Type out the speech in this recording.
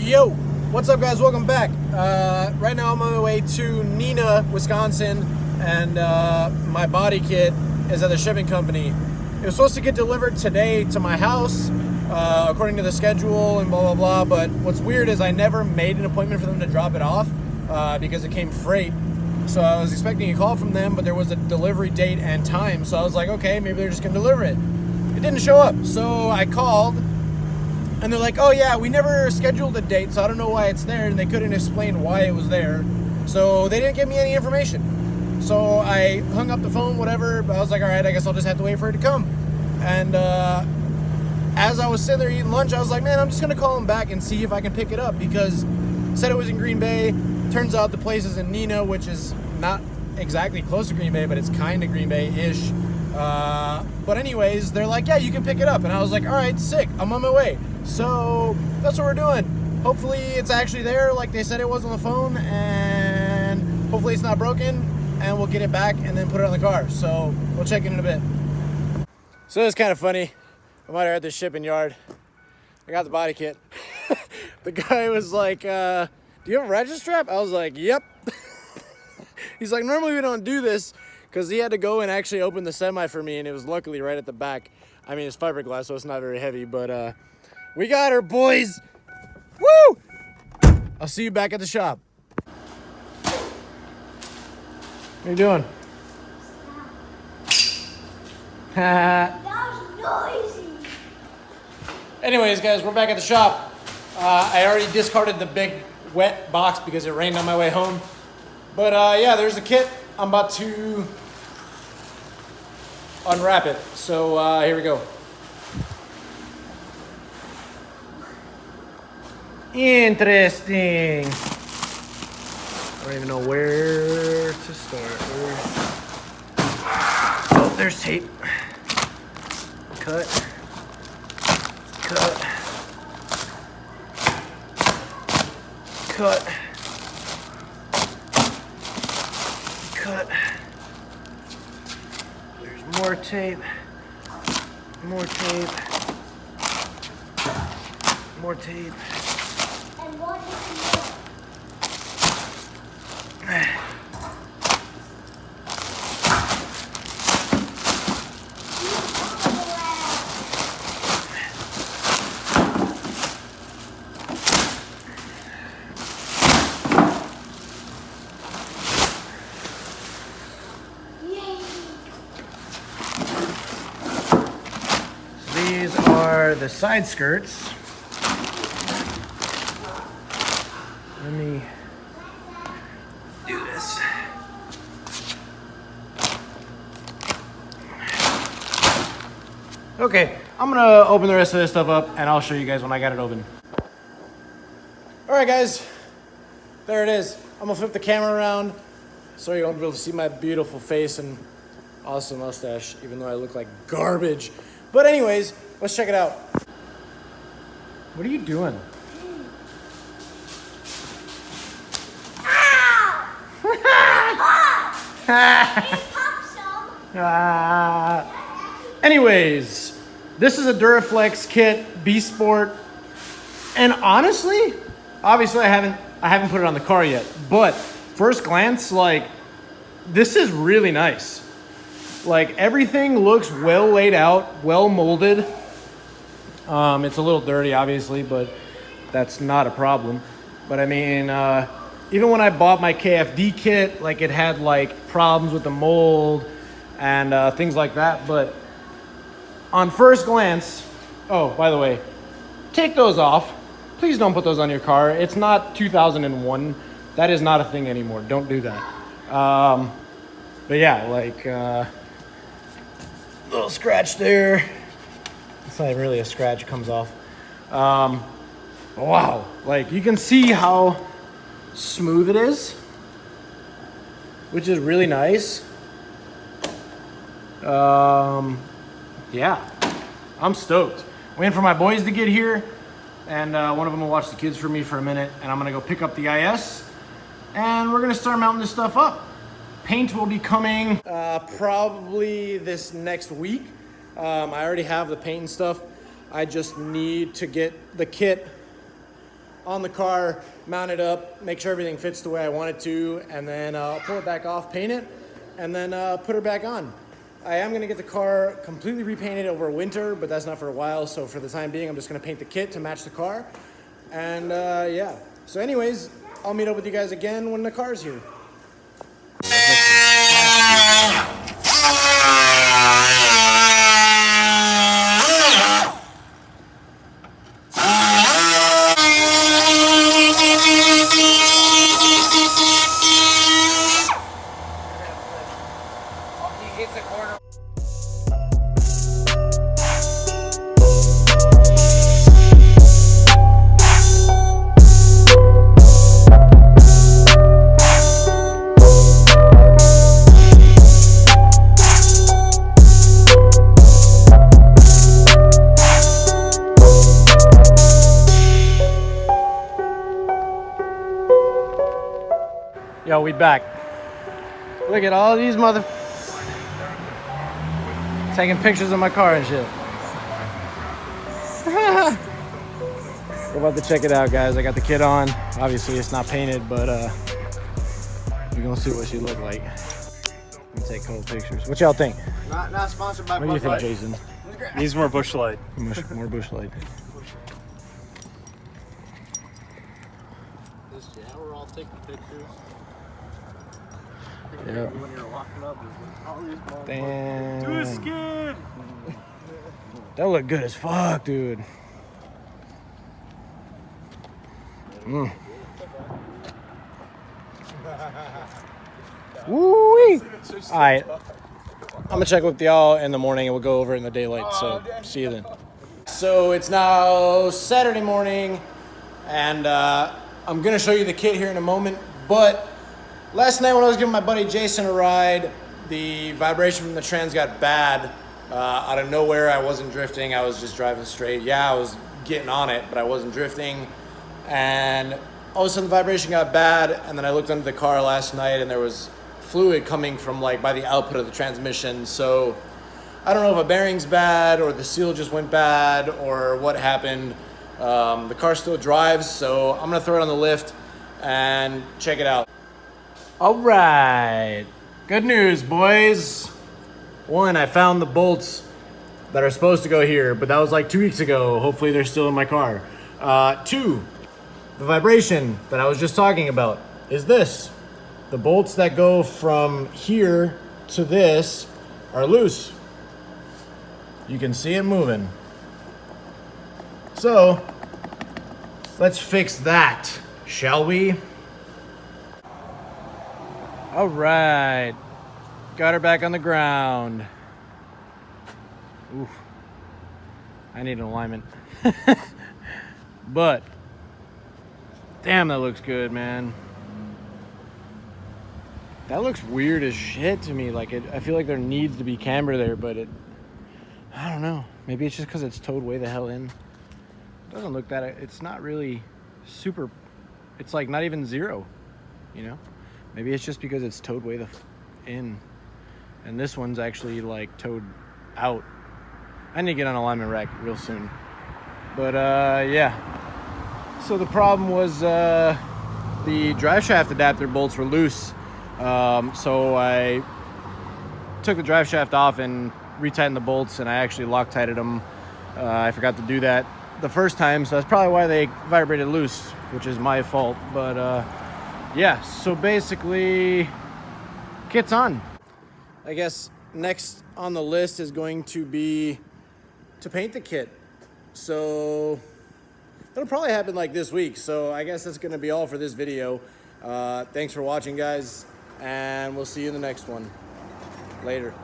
Yo, what's up guys? Welcome back. Right now I'm on my way to Neenah, Wisconsin, and my body kit is at the shipping company. It was supposed to get delivered today to my house, according to the schedule and blah, blah, blah. But what's weird is I never made an appointment for them to drop it off because it came freight. So I was expecting a call from them, but there was a delivery date and time. So I was like, okay, maybe they're just gonna deliver it. It didn't show up. So I called and they're like, oh yeah, we never scheduled a date, so I don't know why it's there. And they couldn't explain why it was there. So they didn't give me any information. So I hung up the phone, whatever, but I was like, all right, I guess I'll just have to wait for it to come. And as I was sitting there eating lunch, I was like, man, I'm just gonna call them back and see if I can pick it up, because said it was in Green Bay. Turns out the place is in Neenah, which is not exactly close to Green Bay, but it's kind of Green Bay-ish. But anyways, they're like, yeah, you can pick it up. And I was like, all right, sick, I'm on my way. So that's what we're doing. Hopefully it's actually there like they said it was on the phone, and hopefully it's not broken, and we'll get it back and then put it on the car. So we'll check in a bit. So it's kind of funny. I'm out here at the shipping yard. I got the body kit. The guy was like, do you have a ratchet strap? I was like, yep. He's like, normally we don't do this, because he had to go and actually open the semi for me, and it was luckily right at the back. I mean, it's fiberglass, so it's not very heavy, but we got her, boys. Woo! I'll see you back at the shop. What are you doing? That was noisy. Anyways, guys, we're back at the shop. I already discarded the big wet box because it rained on my way home. But yeah, there's the kit. I'm about to unwrap it. So here we go. Interesting. I don't even know where to start. Oh, there's tape. Cut. Cut. Cut. Cut. There's more tape. More tape. More tape. And what is These are the side skirts. Let me do this. Okay, I'm gonna open the rest of this stuff up and I'll show you guys when I got it open. All right, guys, there it is. I'm gonna flip the camera around so you won't be able to see my beautiful face and awesome mustache, even though I look like garbage. But anyways, let's check it out. What are you doing? Anyways, this is a Duraflex kit, B Sport, and honestly, obviously I haven't put it on the car yet, but first glance, like, this is really nice. Like, everything looks well laid out, well molded. It's a little dirty, obviously, but that's not a problem. But I mean, even when I bought my KFD kit, like, it had like problems with the mold and things like that. But on first glance, oh, by the way, take those off. Please don't put those on your car. It's not 2001. That is not a thing anymore. Don't do that. But yeah, like, little scratch there. It's not really a scratch, it comes off. Wow, like, you can see how smooth it is, which is really nice. Yeah, I'm stoked. Waiting for my boys to get here, and one of them will watch the kids for me for a minute, and I'm gonna go pick up the IS, and we're gonna start mounting this stuff up. Paint will be coming probably this next week. I already have the paint and stuff. I just need to get the kit on the car, mount it up, make sure everything fits the way I want it to, and then pull it back off, paint it, and then put her back on. I am gonna get the car completely repainted over winter, but that's not for a while, so for the time being, I'm just gonna paint the kit to match the car. And yeah, so anyways, I'll meet up with you guys again when the car's here. Yo, we back. Look at all these taking pictures of my car and shit. We're about to check it out, guys. I got the kit on. Obviously, it's not painted, but we're gonna see what she look like. And take cool pictures. What y'all think? Not sponsored by. What do you think, Jason? Needs more bush light. More bush light. Yeah, we're all taking pictures. Yeah. When you're walking up, there's all these balls. Damn. Do a skid. That look good as fuck, dude. Woo-wee. All right. I'm gonna check with y'all in the morning and we'll go over it in the daylight. So see you then. So it's now Saturday morning, and I'm gonna show you the kit here in a moment. But last night when I was giving my buddy Jason a ride, the vibration from the trans got bad. Out of nowhere, I wasn't drifting. I was just driving straight. Yeah, I was getting on it, but I wasn't drifting. And all of a sudden the vibration got bad, and then I looked under the car last night and there was fluid coming from like by the output of the transmission. So I don't know if a bearing's bad or the seal just went bad or what happened. The car still drives, so I'm gonna throw it on the lift and check it out. All right, good news, boys. One, I found the bolts that are supposed to go here, but that was like 2 weeks ago. Hopefully they're still in my car. Two, the vibration that I was just talking about is this. The bolts that go from here to this are loose. You can see it moving. So, let's fix that, shall we? All right, got her back on the ground. Oof, I need an alignment. But, damn, that looks good, man. That looks weird as shit to me. Like, I feel like there needs to be camber there, but I don't know. Maybe it's just because it's towed way the hell in. It doesn't look that, it's not really super, it's like not even zero, you know? Maybe it's just because it's towed way the in. And this one's actually like towed out. I need to get on alignment rack real soon. But yeah. So the problem was the drive shaft adapter bolts were loose. So I took the drive shaft off and retightened the bolts, and I actually Loctited them. I forgot to do that the first time, so that's probably why they vibrated loose, which is my fault. But yeah, so basically kit's on. I guess next on the list is going to be to paint the kit. So it'll probably happen like this week. So I guess that's gonna be all for this video. Thanks for watching, guys, and we'll see you in the next one. Later.